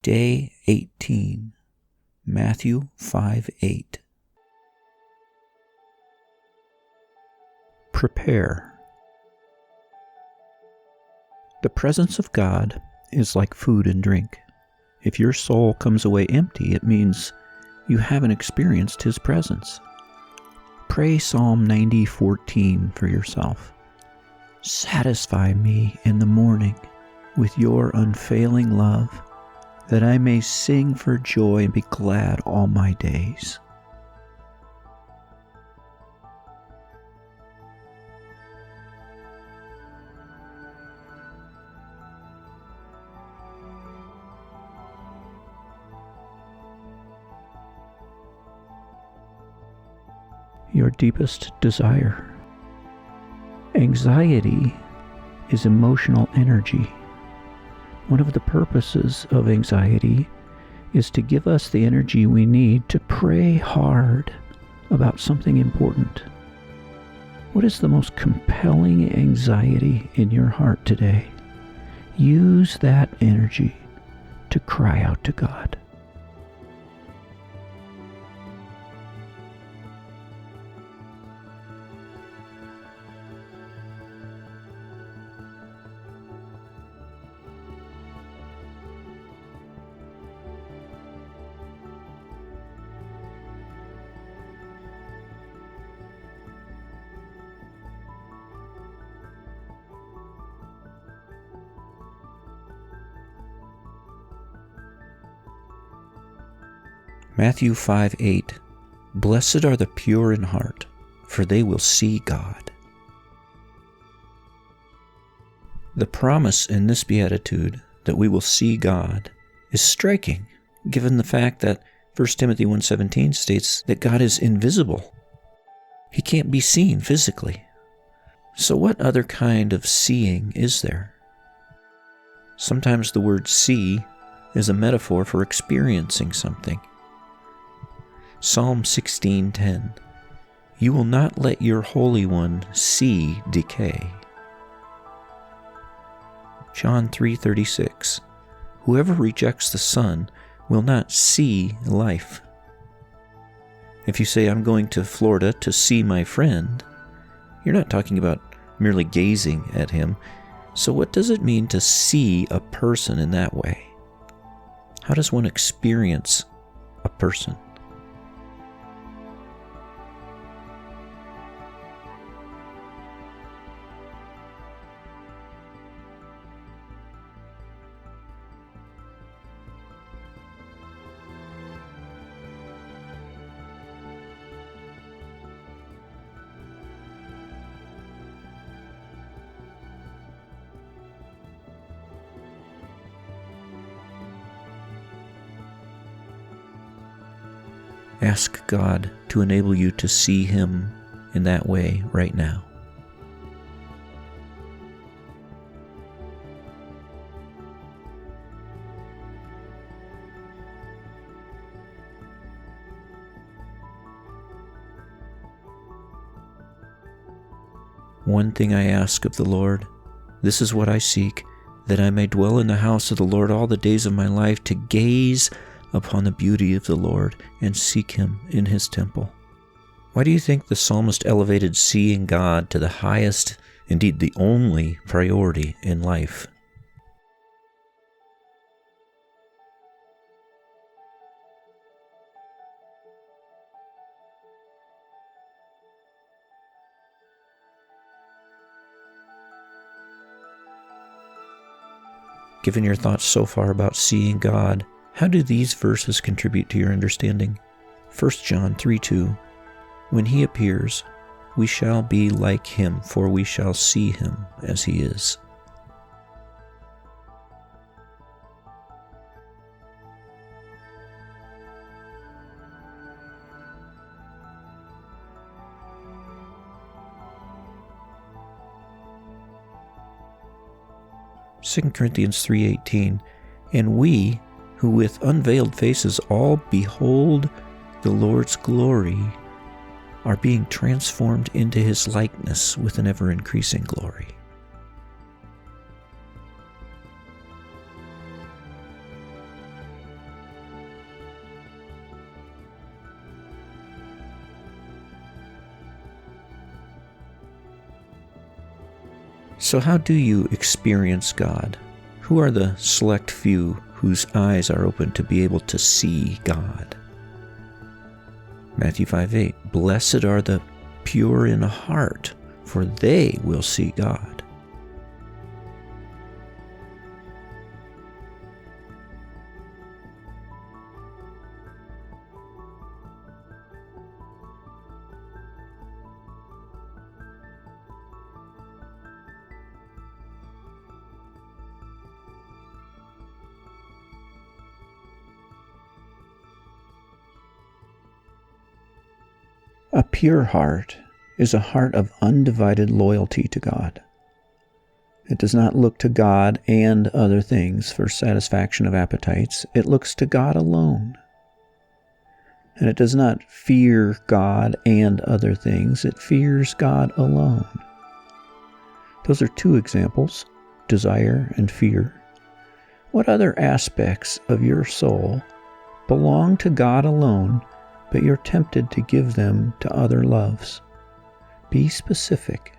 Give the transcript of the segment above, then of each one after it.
Day 18, Matthew 5:8. Prepare. The presence of God is like food and drink. If your soul comes away empty, it means you haven't experienced His presence. Pray Psalm 90:14 for yourself. Satisfy me in the morning with your unfailing love, that I may sing for joy and be glad all my days. Your deepest desire. Anxiety is emotional energy. One of the purposes of anxiety is to give us the energy we need to pray hard about something important. What is the most compelling anxiety in your heart today? Use that energy to cry out to God. Matthew 5:8. Blessed are the pure in heart, for they will see God. The promise in this beatitude that we will see God is striking, given the fact that 1 Timothy 1:17 states that God is invisible. He can't be seen physically. So what other kind of seeing is there? Sometimes the word see is a metaphor for experiencing something. Psalm 16:10, you will not let your Holy One see decay. John 3:36, whoever rejects the Son will not see life. If you say, I'm going to Florida to see my friend, you're not talking about merely gazing at him. So what does it mean to see a person in that way? How does one experience a person? Ask God to enable you to see Him in that way right now. One thing I ask of the Lord, this is what I seek, that I may dwell in the house of the Lord all the days of my life, to gaze upon the beauty of the Lord and seek Him in His temple. Why do you think the psalmist elevated seeing God to the highest, indeed the only, priority in life? Given your thoughts so far about seeing God, how do these verses contribute to your understanding? 1 John 3:2, when He appears, we shall be like Him, for we shall see Him as He is. Second Corinthians 3:18, and we, who with unveiled faces all behold the Lord's glory, are being transformed into His likeness with an ever-increasing glory. So how do you experience God? Who are the select few whose eyes are open to be able to see God? Matthew 5:8, blessed are the pure in heart, for they will see God. A pure heart is a heart of undivided loyalty to God. It does not look to God and other things for satisfaction of appetites. It looks to God alone. And it does not fear God and other things. It fears God alone. Those are two examples, desire and fear. What other aspects of your soul belong to God alone, but you're tempted to give them to other loves? Be specific.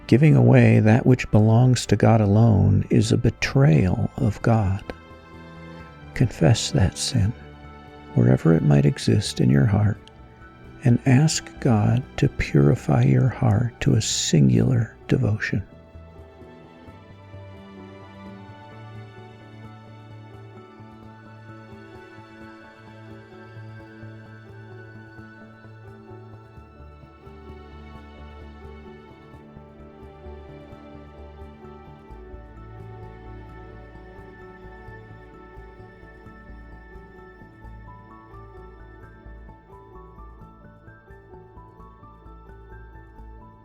Giving away that which belongs to God alone is a betrayal of God. Confess that sin, wherever it might exist in your heart, and ask God to purify your heart to a singular devotion.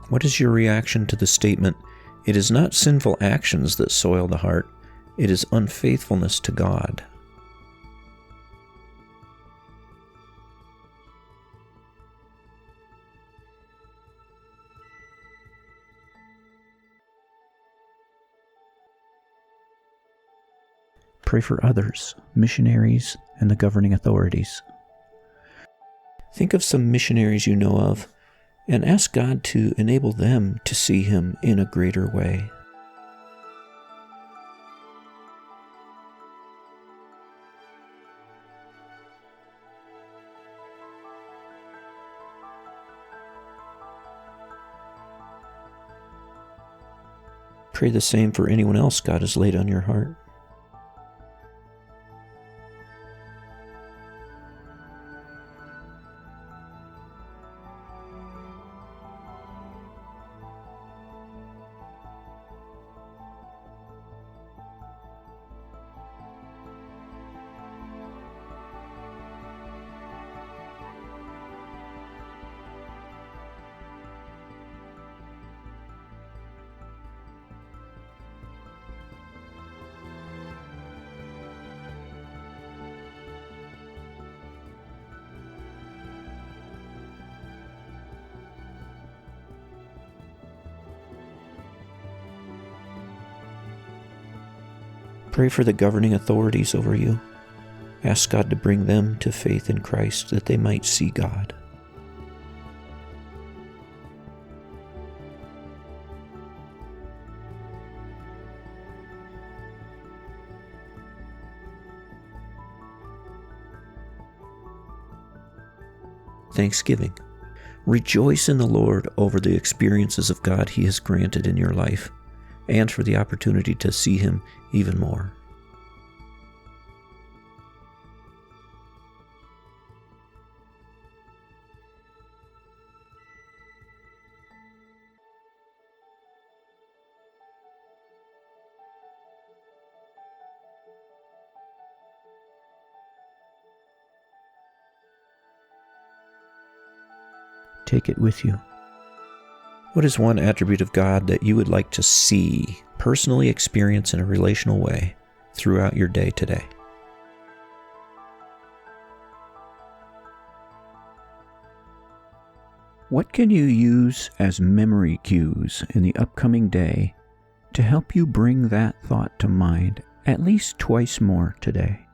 What is your reaction to the statement, "It is not sinful actions that soil the heart, it is unfaithfulness to God"? Pray for others, missionaries, and the governing authorities. Think of some missionaries you know of, and ask God to enable them to see Him in a greater way. Pray the same for anyone else God has laid on your heart. Pray for the governing authorities over you. Ask God to bring them to faith in Christ that they might see God. Thanksgiving. Rejoice in the Lord over the experiences of God He has granted in your life, and for the opportunity to see Him even more. Take it with you. What is one attribute of God that you would like to see, personally experience in a relational way throughout your day today? What can you use as memory cues in the upcoming day to help you bring that thought to mind at least twice more today?